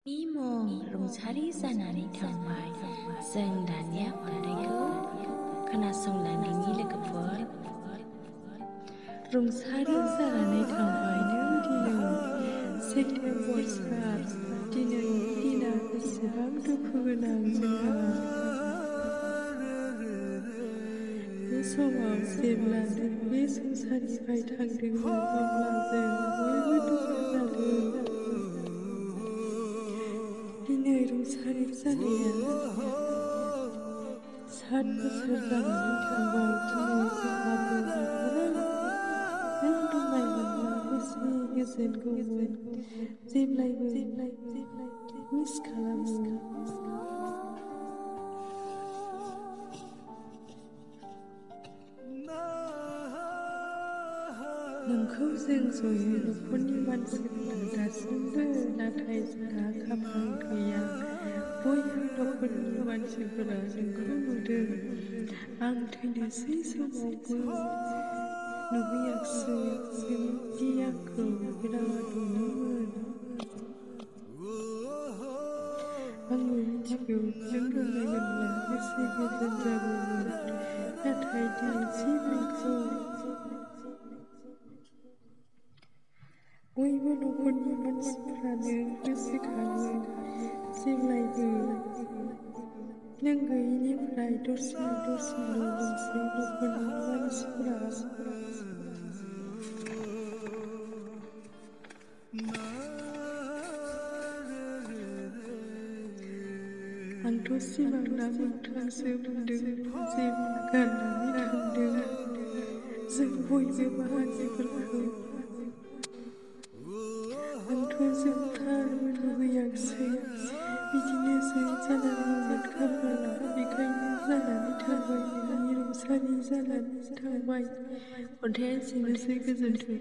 निमं रुंसारि जानानै थांबाय। जों दानिया खन्थाइखौ खोनासंलांदिनि लोगोफोर। रुंसारि जानानै थांबाय नों दिनै सेप्तेम्बर सार। दिनैनि दिना बेसेबां दुखु गोनां जोंहा। बे समाव जेब्ला नों बे संसारनिफ्राय थांदोंमोन अब्ला जों बयबो दुखु जादों। दिनै रुंसारि जानाया 7 बोसोर जानानै थांबाय। दिनै जोंहाबो न'खरा नों दंनायमोनब्ला बेसे गोजोनगौमोन। जेब्लायबो मिस खालामो। नोंखौ जों जयै न'खरनि मानसिफोरा दासिमबो, नाथाय जोंहा खाफाल गैया। बयबो न'खरनि मानसिफोरा नोंखौ नुदों। आं थैनोसै समावबो नुहैयाखिसै। जोंदि आंखौ बिराद अनोमोन। आंबो मिथिगौ नों दंनायमोनब्ला बेसे गोजोन जागौमोन। नाथाय दिनैसिम नोंखौ बयबो न'खरनि मानसिफ्रानो गोसोखाङो जेब्लायबो। नों गैयिनिफ्राय दरसिन दरसिनल' मोनसै न'खरनि मानसिफ्रा। आंथ' सिमां ना मोगथांसो मोनदोंमोन जेब्ला गारनानै थांदों जों बयबो बाहागिफोरखौ। आंथ' जोबथारनो लुबैयाखिसै। बिदिनोसै जानांगौमोन खाफाला। बेखायनो जानानै थांबाय नोंनि रुंसारि जानानै थांबाय। खन्थाइया एसेनोसै। गोजोन्थों।